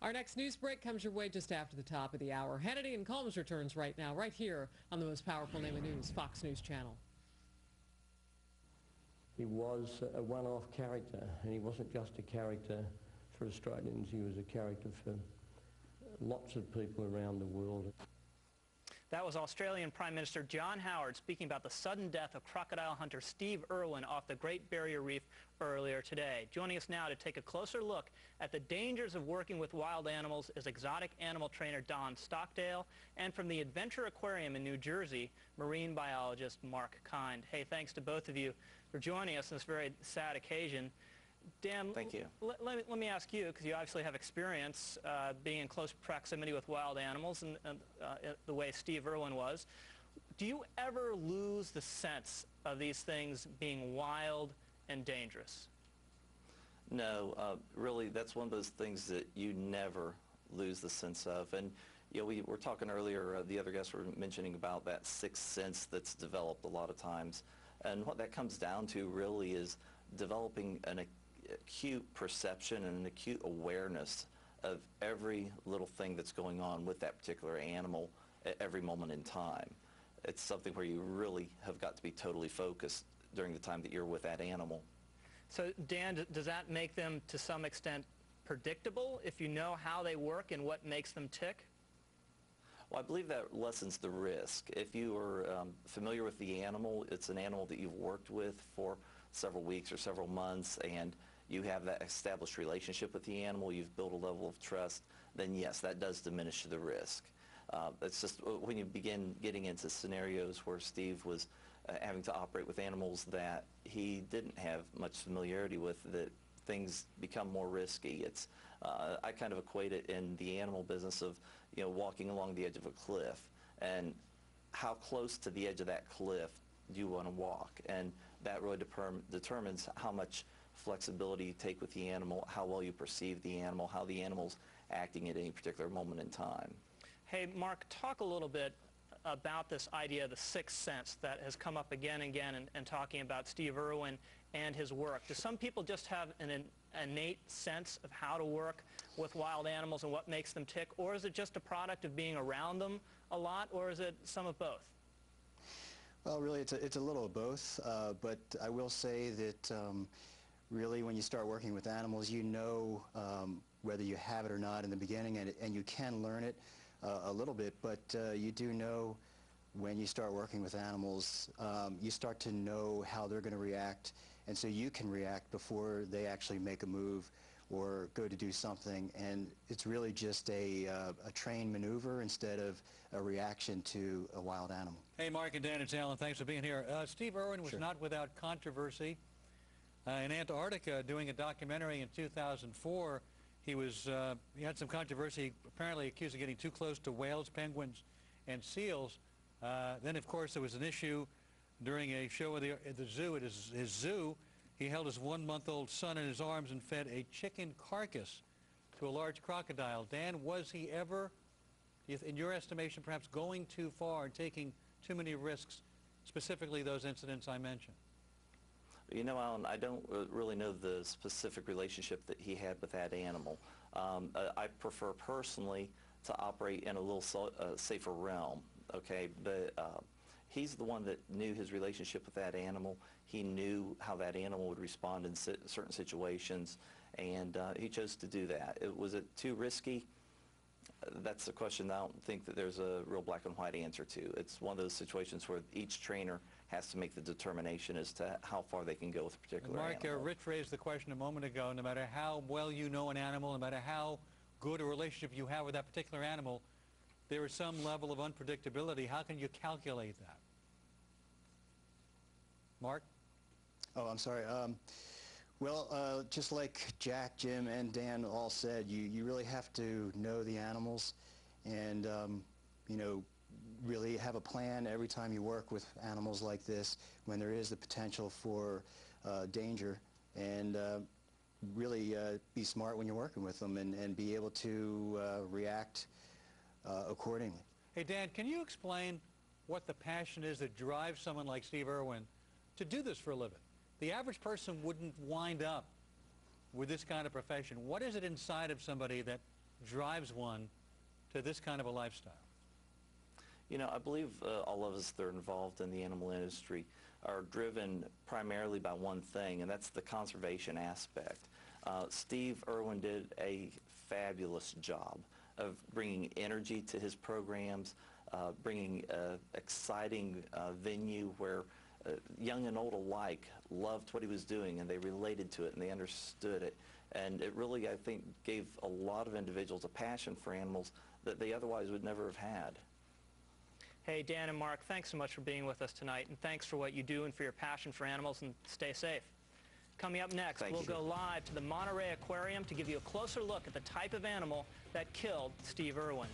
Our next news break comes your way just after the top of the hour. Hannity and Colmes returns right now, right here on the most powerful name of news, Fox News Channel. He was a one-off character, and he wasn't just a character for Australians, he was a character for lots of people around the world. That was Australian Prime Minister John Howard speaking about the sudden death of crocodile hunter Steve Irwin off the Great Barrier Reef earlier today. Joining us now to take a closer look at the dangers of working with wild animals is exotic animal trainer Don Stockdale, and from the Adventure Aquarium in New Jersey, marine biologist Mark Kind. Hey, thanks to both of you for joining us on this very sad occasion. Dan, thank you. Let me ask you, because you obviously have experience being in close proximity with wild animals and the way Steve Irwin was. Do you ever lose the sense of these things being wild and dangerous? No, really, that's one of those things that you never lose the sense of. And you know, we were talking earlier, the other guests were mentioning about that sixth sense that's developed a lot of times. And what that comes down to really is developing an acute perception and an acute awareness of every little thing that's going on with that particular animal at every moment in time. It's something where you really have got to be totally focused during the time that you're with that animal. So Dan, does that make them to some extent predictable if you know how they work and what makes them tick? Well, I believe that lessens the risk. If you are familiar with the animal, it's an animal that you've worked with for several weeks or several months, and you have that established relationship with the animal, you've built a level of trust, then yes, that does diminish the risk. It's just when you begin getting into scenarios where Steve was having to operate with animals that he didn't have much familiarity with, that things become more risky. It's I kind of equate it in the animal business of, you know, walking along the edge of a cliff, and how close to the edge of that cliff do you want to walk, and that really determines how much flexibility you take with the animal, how well you perceive the animal, how the animal's acting at any particular moment in time. Hey, Mark, talk a little bit about this idea of the sixth sense that has come up again and again and talking about Steve Irwin and his work. Do some people just have an innate sense of how to work with wild animals and what makes them tick, or is it just a product of being around them a lot, or is it some of both? Well, really, it's a little of both, but I will say that really when you start working with animals, you know whether you have it or not in the beginning, and you can learn it a little bit, but you do know when you start working with animals, you start to know how they're going to react, and so you can react before they actually make a move or go to do something, and it's really just a trained maneuver instead of a reaction to a wild animal. Hey, Mark and Dan, it's Alan. Thanks for being here. Steve Irwin was not without controversy. In Antarctica, doing a documentary in 2004, he had some controversy, apparently accused of getting too close to whales, penguins, and seals. Then, of course, there was an issue during a show at the zoo. At his zoo, he held his one-month-old son in his arms and fed a chicken carcass to a large crocodile. Dan, was he ever, in your estimation, perhaps going too far and taking too many risks, specifically those incidents I mentioned? You know, Alan, I don't really know the specific relationship that he had with that animal. I prefer personally to operate in a little safer realm, okay? But he's the one that knew his relationship with that animal. He knew how that animal would respond in certain situations, and he chose to do that. Was it too risky? That's the question I don't think that there's a real black and white answer to. It's one of those situations where each trainer has to make the determination as to how far they can go with a particular animal. Mark, Rich raised the question a moment ago, no matter how well you know an animal, no matter how good a relationship you have with that particular animal, there is some level of unpredictability. How can you calculate that? Mark? Oh, I'm sorry. Well, just like Jack, Jim, and Dan all said, you really have to know the animals and, you know, really have a plan every time you work with animals like this when there is the potential for danger, and really be smart when you're working with them and be able to react accordingly. Hey, Dan, can you explain what the passion is that drives someone like Steve Irwin to do this for a living? The average person wouldn't wind up with this kind of profession. What is it inside of somebody that drives one to this kind of a lifestyle? You know, I believe all of us that are involved in the animal industry are driven primarily by one thing, and that's the conservation aspect. Steve Irwin did a fabulous job of bringing energy to his programs, bringing an exciting venue where young and old alike loved what he was doing, and they related to it and they understood it. And it really, I think, gave a lot of individuals a passion for animals that they otherwise would never have had. Hey, Dan and Mark, thanks so much for being with us tonight, and thanks for what you do and for your passion for animals, and stay safe. Coming up next, we'll go live to the Monterey Aquarium to give you a closer look at the type of animal that killed Steve Irwin.